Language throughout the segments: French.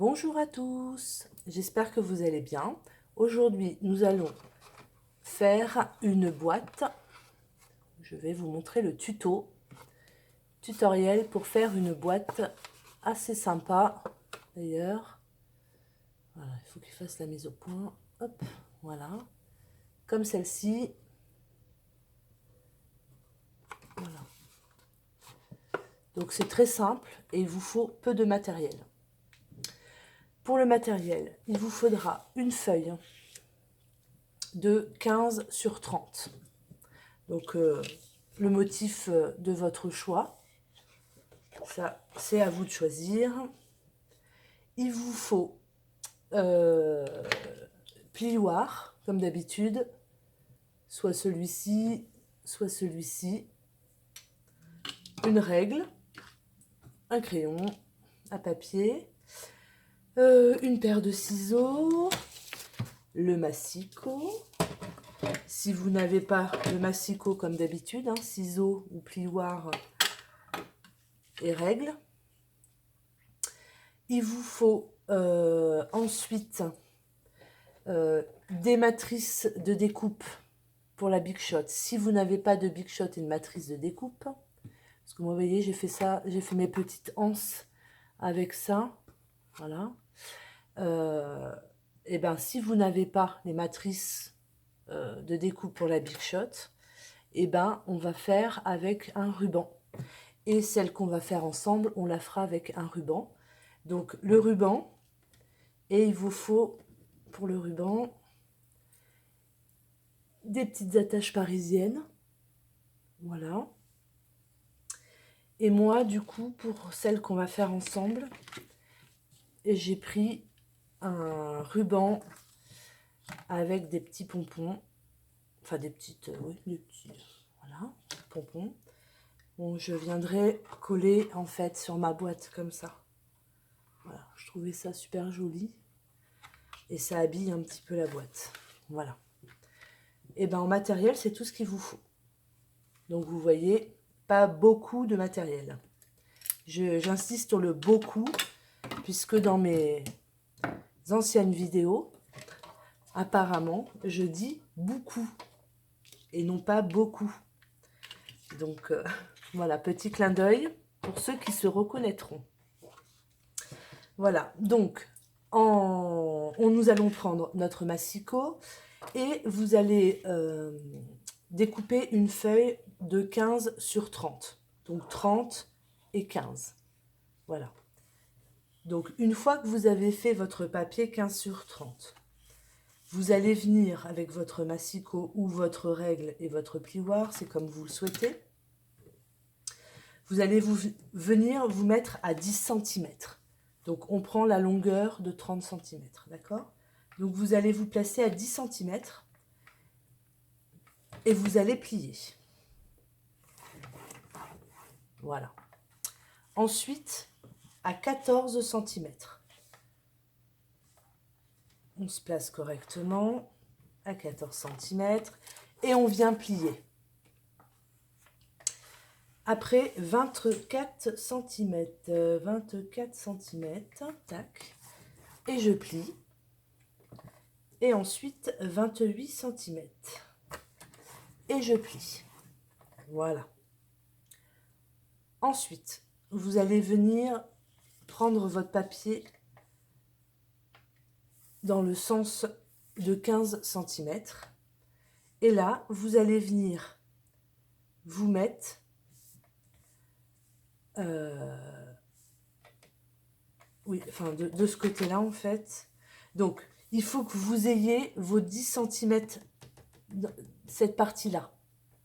Bonjour à tous, j'espère que vous allez bien. Aujourd'hui, nous allons faire une boîte. Je vais vous montrer le tutoriel pour faire une boîte assez sympa. D'ailleurs, voilà, il faut qu'il fasse la mise au point. Hop, voilà. Comme celle-ci. Voilà. Donc c'est très simple et il vous faut peu de matériel. Pour le matériel, il vous faudra une feuille de 15 sur 30. Donc le motif de votre choix, ça c'est à vous de choisir. Il vous faut plioir comme d'habitude, soit celui-ci, soit celui-ci, une règle, un crayon à papier, une paire de ciseaux, le massicot. Si vous n'avez pas le massicot comme d'habitude, ciseaux ou plioir et règles. Il vous faut ensuite des matrices de découpe pour la Big Shot. Si vous n'avez pas de Big Shot et une matrice de découpe, parce que moi, vous voyez, j'ai fait ça, j'ai fait mes petites anses avec ça, voilà. Et ben, si vous n'avez pas les matrices de découpe pour la Big Shot, et ben, on va faire avec un ruban. Et celle qu'on va faire ensemble, on la fera avec un ruban. Donc le ruban, et il vous faut pour le ruban des petites attaches parisiennes, voilà. Et moi du coup pour celle qu'on va faire ensemble, j'ai pris un ruban avec des petits pompons, enfin des petites, oui, des petits, voilà, pompons. Bon, je viendrai coller en fait sur ma boîte comme ça. Voilà, je trouvais ça super joli. Et ça habille un petit peu la boîte. Voilà. Et ben en matériel, c'est tout ce qu'il vous faut. Donc vous voyez, pas beaucoup de matériel. J'insiste sur le beaucoup, puisque dans mes anciennes vidéos, apparemment, je dis beaucoup et non pas beaucoup. Donc voilà, petit clin d'œil pour ceux qui se reconnaîtront. Voilà, donc nous allons prendre notre massicot et vous allez découper une feuille de 15 sur 30. Donc 30 et 15. Voilà. Donc une fois que vous avez fait votre papier 15 sur 30, vous allez venir avec votre massicot ou votre règle et votre plioir, c'est comme vous le souhaitez. Vous allez venir vous mettre à 10 cm. Donc on prend la longueur de 30 cm, d'accord? Donc vous allez vous placer à 10 cm et vous allez plier. Voilà. Ensuite, à 14 cm. On se place correctement à 14 cm et on vient plier. Après 24 cm, tac, et je plie. Et ensuite 28 cm. Et je plie. Voilà. Ensuite, vous allez venir prendre votre papier dans le sens de 15 cm. Et là, vous allez venir vous mettre oui, enfin de ce côté-là en fait. Donc, il faut que vous ayez vos 10 cm, cette partie-là,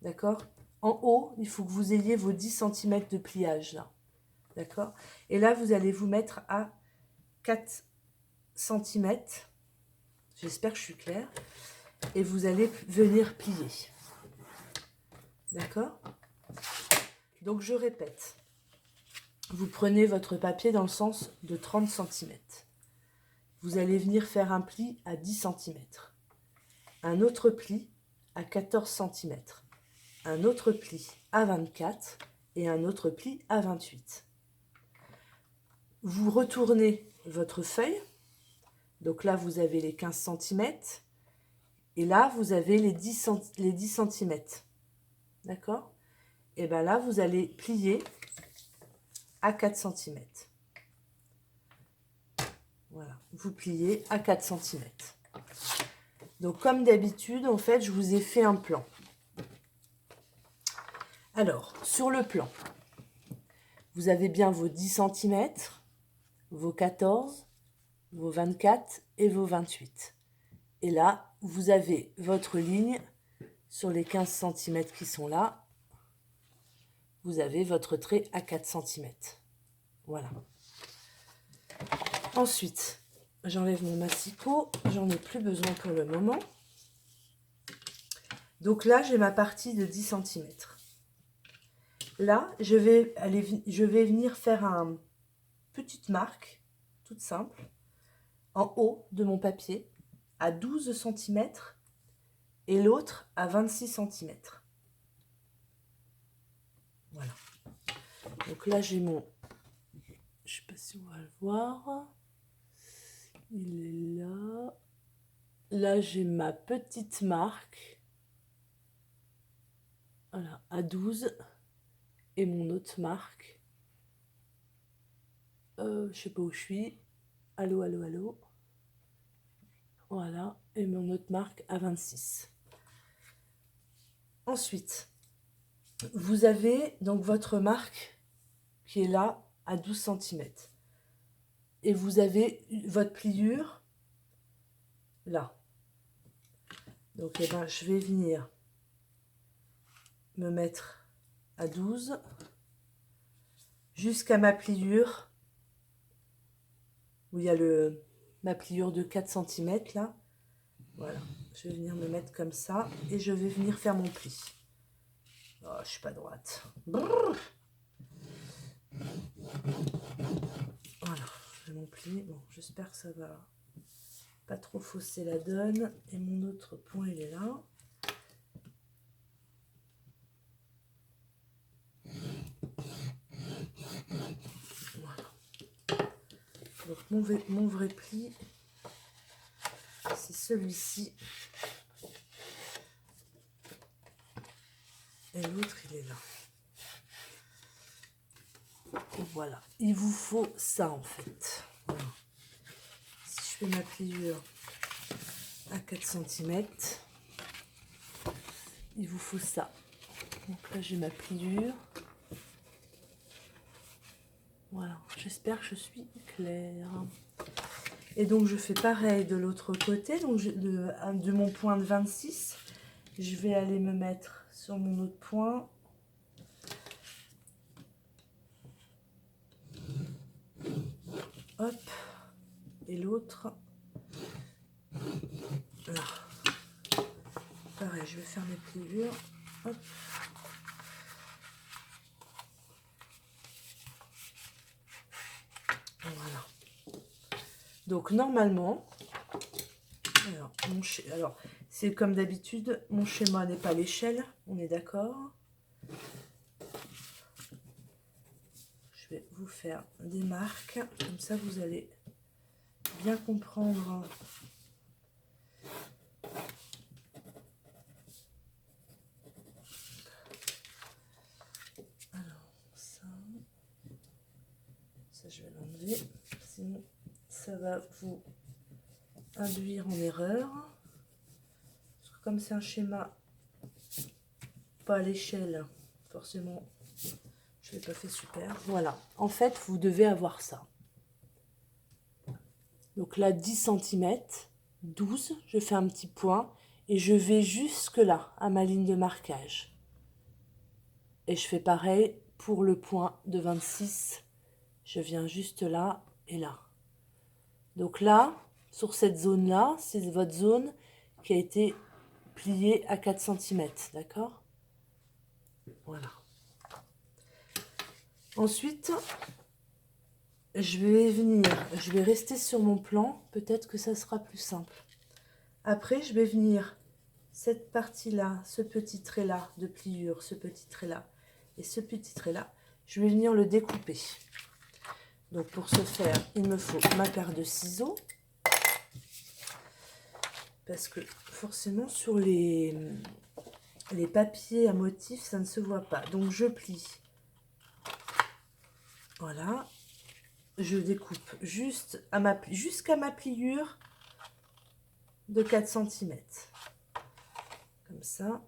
d'accord? En haut, il faut que vous ayez vos 10 cm de pliage, là, d'accord? Et là, vous allez vous mettre à 4 cm, j'espère que je suis claire, et vous allez venir plier, d'accord? Donc, je répète, vous prenez votre papier dans le sens de 30 cm. Vous allez venir faire un pli à 10 cm, un autre pli à 14 cm, un autre pli à 24 et un autre pli à 28. Vous retournez votre feuille. Donc là, vous avez les 15 cm. Et là, vous avez les 10 cm. D'accord? Et bien là, vous allez plier à 4 cm. Voilà, vous pliez à 4 cm. Donc comme d'habitude, en fait, je vous ai fait un plan. Alors, sur le plan, vous avez bien vos 10 cm, vos 14, vos 24 et vos 28. Et là, vous avez votre ligne sur les 15 cm qui sont là. Vous avez votre trait à 4 cm. Voilà. Ensuite, j'enlève mon massicot. J'en ai plus besoin pour le moment. Donc là, j'ai ma partie de 10 cm. Là, je vais venir faire une petite marque, toute simple, en haut de mon papier, à 12 cm et l'autre à 26 cm. Voilà. Donc là, j'ai mon... Je ne sais pas si on va le voir. Il est là. Là, j'ai ma petite marque. Voilà, à 12. Et mon autre marque. Je ne sais pas où je suis. Allô, allô, allô. Voilà. Et mon autre marque à 26. Ensuite, vous avez donc votre marque qui est là à 12 cm. Et vous avez votre pliure là. Donc, eh ben, je vais venir me mettre à 12 jusqu'à ma pliure où il y a ma pliure de 4 cm là. Voilà, je vais venir me mettre comme ça et je vais venir faire mon pli. Oh, je suis pas droite. Brrr. Voilà, j'ai mon pli. Bon, j'espère que ça va pas trop fausser la donne. Et mon autre point, il est là. Voilà. Donc mon vrai pli, c'est celui-ci. Et l'autre, il est là. Et voilà. Il vous faut ça, en fait. Voilà. Si je fais ma pliure à 4 cm, il vous faut ça. Donc là, j'ai ma pliure. Voilà. J'espère que je suis claire. Et donc, je fais pareil de l'autre côté. Donc, de mon point de 26, je vais aller me mettre sur mon autre point. Hop. Et l'autre. Là. Pareil, je vais faire mes pliures. Hop. Voilà. Donc, normalement, alors c'est comme d'habitude, mon schéma n'est pas l'échelle, on est d'accord. Je vais vous faire des marques, comme ça vous allez bien comprendre. Alors, ça je vais l'enlever, sinon ça va vous induire en erreur. Parce que comme c'est un schéma pas à l'échelle, forcément, je l'ai pas fait super. Voilà, en fait, vous devez avoir ça. Donc là, 10 cm, 12, je fais un petit point et je vais jusque là, à ma ligne de marquage. Et je fais pareil pour le point de 26. Je viens juste là et là. Donc là, sur cette zone-là, c'est votre zone qui a été pliée à 4 cm, d'accord? Voilà. Ensuite, je vais rester sur mon plan. Peut-être que ça sera plus simple. Après, je vais venir cette partie-là, ce petit trait-là de pliure, ce petit trait-là et ce petit trait-là, je vais venir le découper. Donc pour ce faire, il me faut ma paire de ciseaux. Parce que forcément sur les papiers à motifs, ça ne se voit pas. Donc je plie. Voilà. Je découpe juste jusqu'à ma pliure de 4 cm. Comme ça.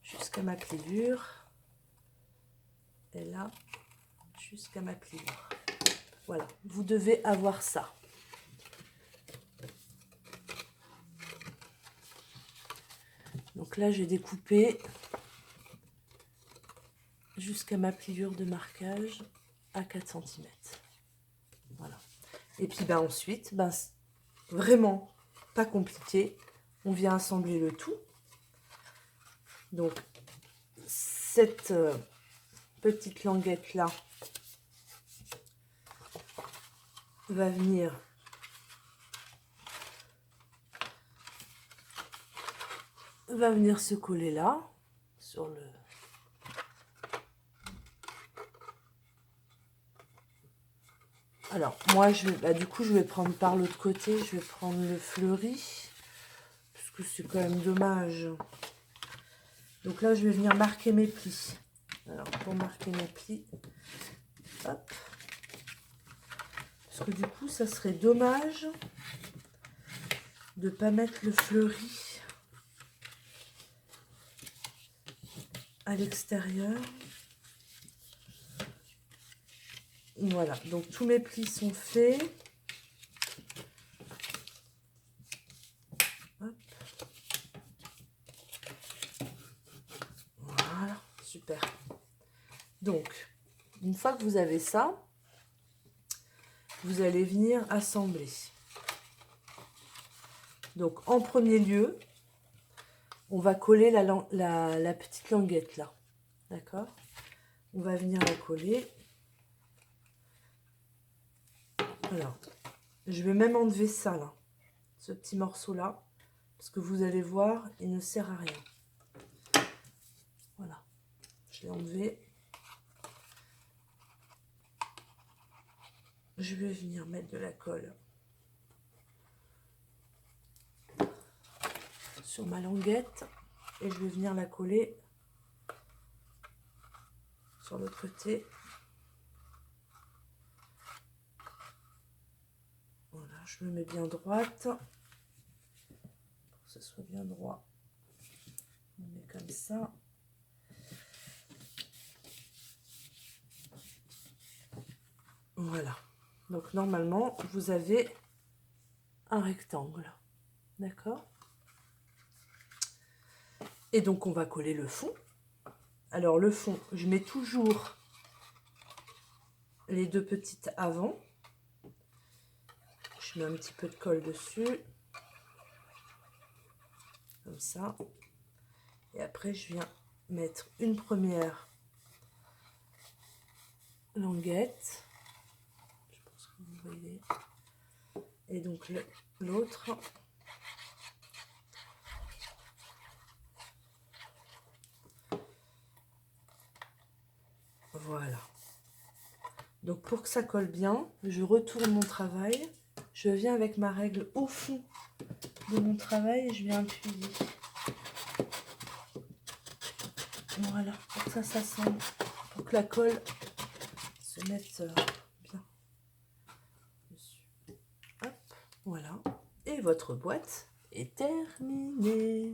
Jusqu'à ma pliure. Et là, jusqu'à ma pliure. Voilà, vous devez avoir ça. Donc là, j'ai découpé jusqu'à ma pliure de marquage à 4 cm. Voilà. Et puis ensuite, vraiment pas compliqué, on vient assembler le tout. Donc cette petite languette là va venir se coller là sur le alors moi je vais du coup je vais prendre par l'autre côté, je vais prendre le fleuri parce que c'est quand même dommage. Donc là je vais venir marquer mes plis. Alors pour marquer mes plis, hop, parce que du coup ça serait dommage de pas mettre le fleuri à l'extérieur. Voilà, donc tous mes plis sont faits. Hop. Voilà, super. Donc, une fois que vous avez ça, vous allez venir assembler. Donc, en premier lieu, on va coller la petite languette là. D'accord? On va venir la coller. Alors, je vais même enlever ça là, ce petit morceau là, parce que vous allez voir, il ne sert à rien. Voilà, je l'ai enlevé. Je vais venir mettre de la colle sur ma languette et je vais venir la coller sur l'autre côté. Voilà, je me mets bien droite pour que ce soit bien droit. On met comme ça. Voilà. Donc normalement, vous avez un rectangle. D'accord? Et donc on va coller le fond. Alors le fond, je mets toujours les deux petites avant. Je mets un petit peu de colle dessus. Comme ça. Et après, je viens mettre une première languette. Je pense que vous voyez. Et donc l'autre. Voilà. Donc pour que ça colle bien, je retourne mon travail. Je viens avec ma règle au fond de mon travail et je viens appuyer. Voilà, pour que ça s'assemble, pour que la colle se mette bien dessus. Hop, voilà. Et votre boîte est terminée.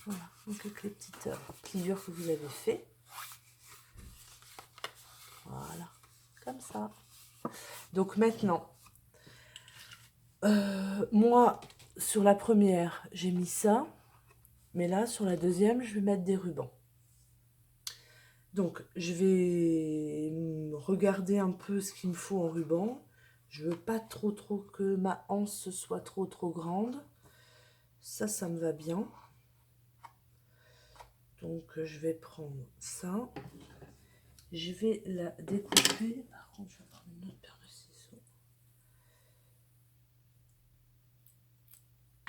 Voilà, donc avec les petites pliures que vous avez fait. Voilà, comme ça. Donc maintenant, moi, sur la première, j'ai mis ça. Mais là, sur la deuxième, je vais mettre des rubans. Donc, je vais regarder un peu ce qu'il me faut en ruban. Je veux pas trop que ma anse soit trop grande. Ça me va bien. Donc, je vais prendre ça. Je vais la découper. Par contre, je vais prendre une autre paire de ciseaux.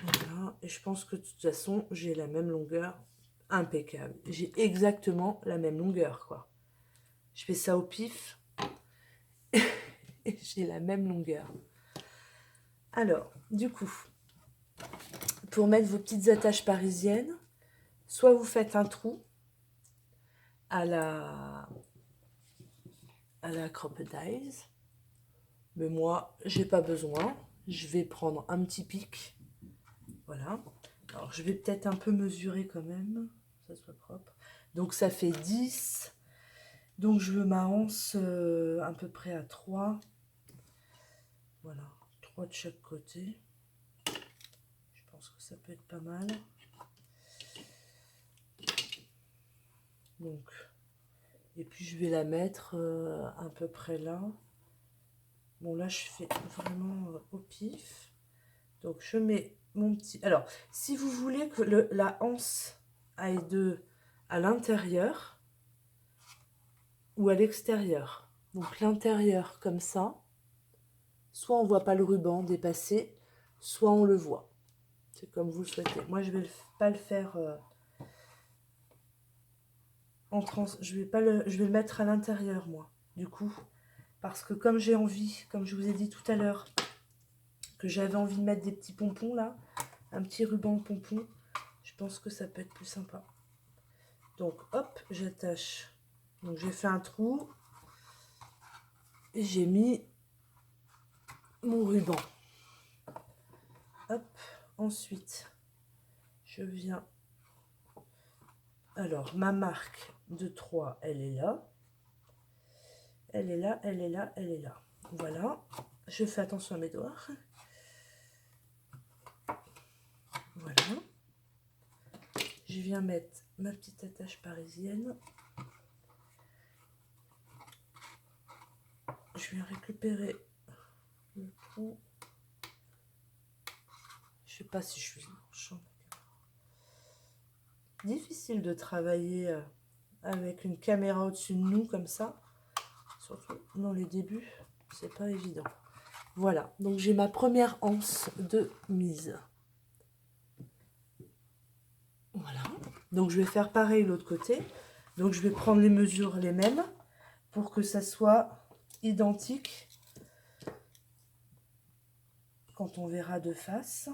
Voilà. Et je pense que de toute façon, j'ai la même longueur. Impeccable. J'ai exactement la même longueur, quoi. Je fais ça au pif. Et j'ai la même longueur. Alors, du coup, pour mettre vos petites attaches parisiennes, soit vous faites un trou à la crocodile, mais moi, j'ai pas besoin. Je vais prendre un petit pic. Voilà. Alors, je vais peut-être un peu mesurer quand même, que ça soit propre. Donc, ça fait 10. Donc, je veux ma anse à peu près à 3. Voilà, 3 de chaque côté. Je pense que ça peut être pas mal. Donc, et puis je vais la mettre à peu près là. Bon, là, je fais vraiment au pif. Donc, je mets mon petit... Alors, si vous voulez que la anse aille à l'intérieur ou à l'extérieur. Donc, l'intérieur comme ça. Soit on ne voit pas le ruban dépasser, soit on le voit. C'est comme vous le souhaitez. Moi, je ne vais pas le faire je vais le mettre à l'intérieur, moi, du coup. Parce que comme j'ai envie, comme je vous ai dit tout à l'heure, que j'avais envie de mettre des petits pompons là, un petit ruban pompon, je pense que ça peut être plus sympa. Donc, hop, j'attache. Donc, j'ai fait un trou et j'ai mis mon ruban. Hop, ensuite, je viens... Alors, ma marque de 3, elle est là. Elle est là, elle est là, elle est là. Voilà. Je fais attention à mes doigts. Voilà. Je viens mettre ma petite attache parisienne. Je viens récupérer le trou. Je sais pas si je suis difficile de travailler avec une caméra au-dessus de nous comme ça. Surtout dans les débuts, c'est pas évident. Voilà, donc j'ai ma première anse de mise. Voilà, donc je vais faire pareil de l'autre côté. Donc je vais prendre les mesures les mêmes pour que ça soit identique quand on verra de face.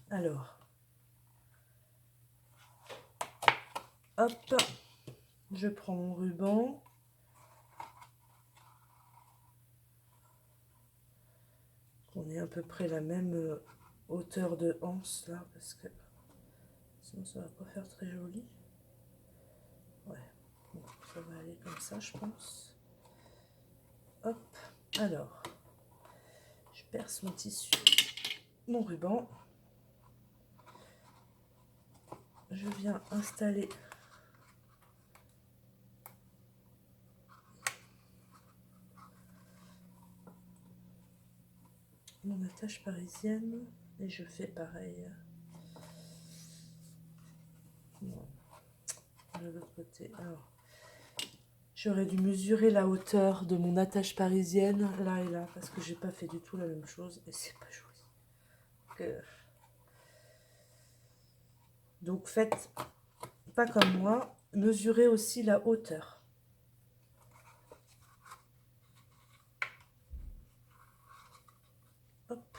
Alors, hop, je prends mon ruban. On est à peu près la même hauteur de anse là, parce que sinon ça va pas faire très joli. Ouais, bon, ça va aller comme ça, je pense. Hop, alors, je perce mon tissu, mon ruban. Je viens installer mon attache parisienne et je fais pareil de l'autre côté. Alors, j'aurais dû mesurer la hauteur de mon attache parisienne là et là parce que j'ai pas fait du tout la même chose et c'est pas joli. Donc faites pas comme moi, mesurez aussi la hauteur. Hop.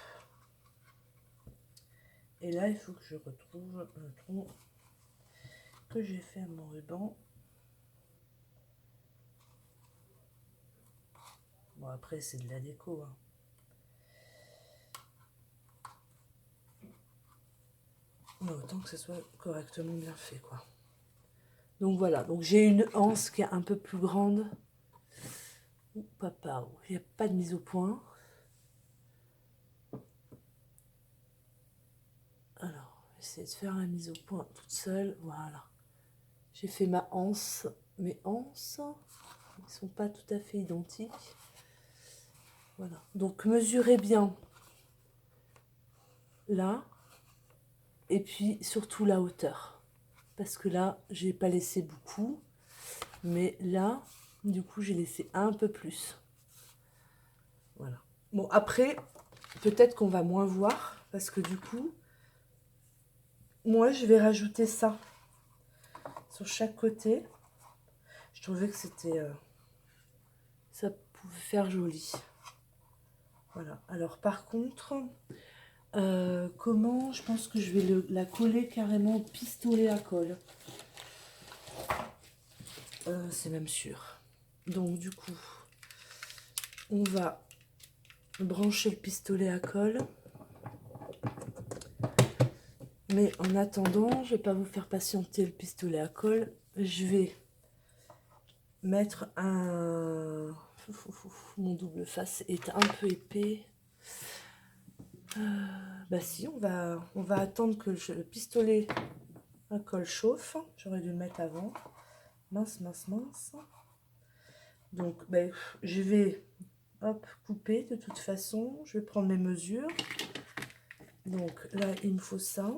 Et là, il faut que je retrouve le trou que j'ai fait à mon ruban. Bon, après, c'est de la déco. Hein. Mais autant que ce soit correctement bien fait, quoi. Donc voilà, donc j'ai une anse qui est un peu plus grande. Ouh, papa, il n'y a pas de mise au point. Alors, je vais essayer de faire la mise au point toute seule. Voilà. J'ai fait ma anse. Mes anses, ils ne sont pas tout à fait identiques. Voilà. Donc, mesurez bien là. Et puis, surtout la hauteur. Parce que là, j'ai pas laissé beaucoup. Mais là, du coup, j'ai laissé un peu plus. Voilà. Bon, après, peut-être qu'on va moins voir. Parce que du coup, moi, je vais rajouter ça sur chaque côté. Je trouvais que c'était... ça pouvait faire joli. Voilà. Alors par contre, comment je pense que je vais la coller carrément au pistolet à colle. C'est même sûr. Donc du coup, on va brancher le pistolet à colle. Mais en attendant, je ne vais pas vous faire patienter le pistolet à colle. Je vais mettre un... Mon double face est un peu épais. Bah si, on va attendre que le pistolet à colle chauffe. J'aurais dû le mettre avant. Mince, mince, mince. Donc, bah, je vais hop, couper de toute façon. Je vais prendre mes mesures. Donc là, il me faut ça.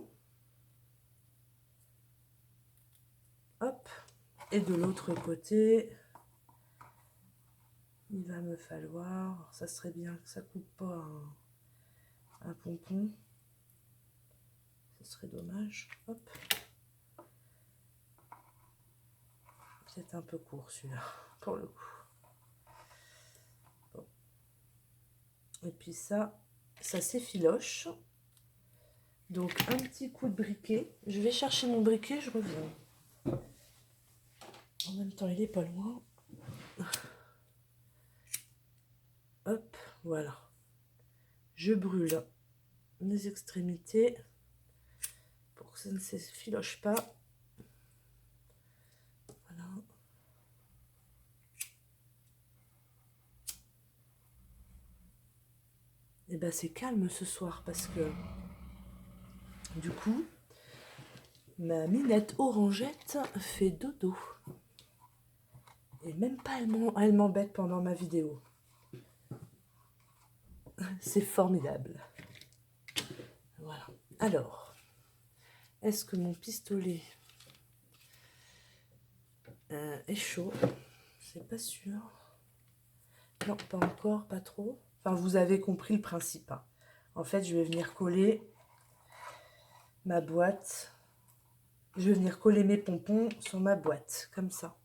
Hop. Et de l'autre côté, il va me falloir... Ça serait bien que ça coupe pas un pompon. Ce serait dommage. Hop. C'est un peu court celui-là, pour le coup. Bon. Et puis ça s'effiloche. Donc un petit coup de briquet. Je vais chercher mon briquet, je reviens. En même temps, il est pas loin. Hop, voilà. Je brûle les extrémités pour que ça ne s'effiloche pas. Voilà. Et ben c'est calme ce soir parce que du coup ma minette orangette fait dodo. Et même pas elle m'embête pendant ma vidéo. C'est formidable. Voilà. Alors, est-ce que mon pistolet est chaud? C'est pas sûr. Non, pas encore, pas trop. Enfin, vous avez compris le principe. Hein. En fait, je vais venir coller ma boîte. Je vais venir coller mes pompons sur ma boîte, comme ça.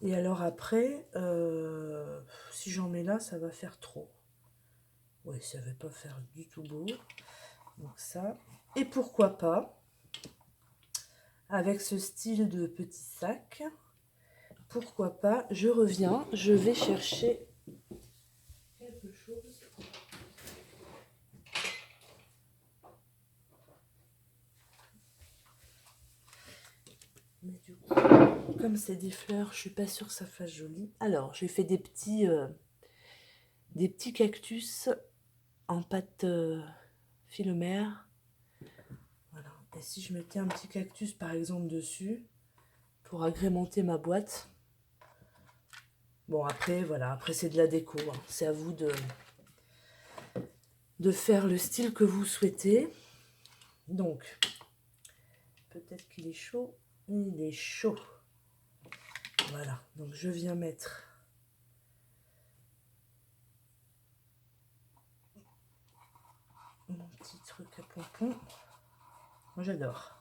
Et alors après, si j'en mets là, ça va faire trop. Oui, ça va pas faire du tout beau. Donc ça. Et pourquoi pas, avec ce style de petit sac, pourquoi pas, je reviens, je vais chercher quelque chose. Mais du coup, comme c'est des fleurs, je suis pas sûre que ça fasse joli. Alors, j'ai fait des petits cactus en pâte philomère. Voilà. Et si je mettais un petit cactus par exemple dessus pour agrémenter ma boîte. Bon après voilà, après c'est de la déco. Hein. C'est à vous de faire le style que vous souhaitez. Donc peut-être qu'il est chaud. Il est chaud. Voilà. Donc je viens mettre mon petit truc à pompon. Moi j'adore.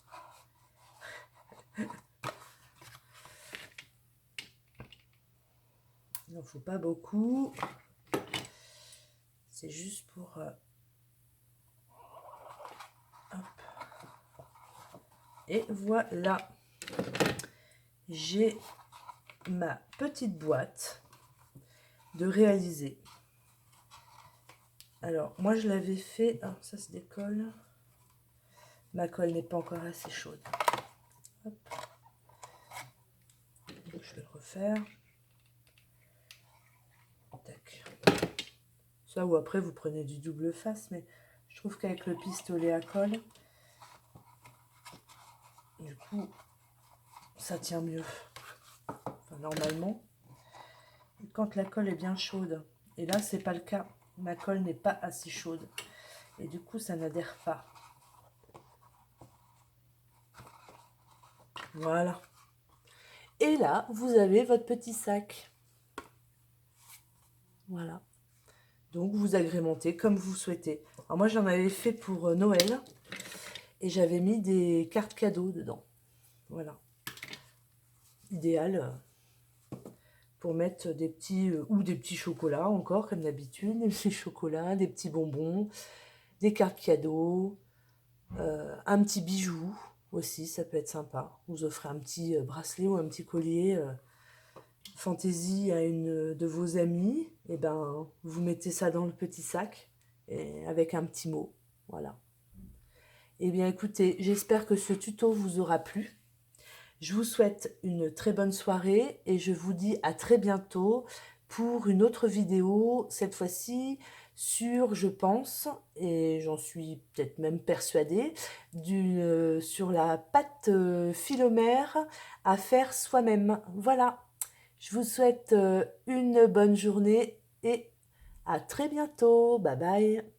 Il n'en faut pas beaucoup. C'est juste pour... hop. Et voilà. J'ai ma petite boîte de réaliser. Alors, moi je l'avais fait... Ah, ça se décolle. Ma colle n'est pas encore assez chaude. Hop. Donc, je vais le refaire. Tac. Ça ou après vous prenez du double face, mais je trouve qu'avec le pistolet à colle, du coup, ça tient mieux. Enfin, normalement, quand la colle est bien chaude, et là c'est pas le cas, ma colle n'est pas assez chaude, et du coup ça n'adhère pas. Voilà. Et là, vous avez votre petit sac. Voilà. Donc, vous agrémentez comme vous souhaitez. Alors, moi, j'en avais fait pour Noël. Et j'avais mis des cartes cadeaux dedans. Voilà. idéal pour mettre des petits, ou des petits chocolats encore, comme d'habitude, des petits chocolats, des petits bonbons, des cartes cadeaux, un petit bijou aussi, ça peut être sympa. Vous offrez un petit bracelet ou un petit collier fantaisie à une de vos amies, et ben vous mettez ça dans le petit sac et avec un petit mot. Voilà. Eh bien écoutez, j'espère que ce tuto vous aura plu. Je vous souhaite une très bonne soirée et je vous dis à très bientôt pour une autre vidéo, cette fois-ci sur, je pense, et j'en suis peut-être même persuadée, sur la pâte phylomère à faire soi-même. Voilà, je vous souhaite une bonne journée et à très bientôt. Bye bye.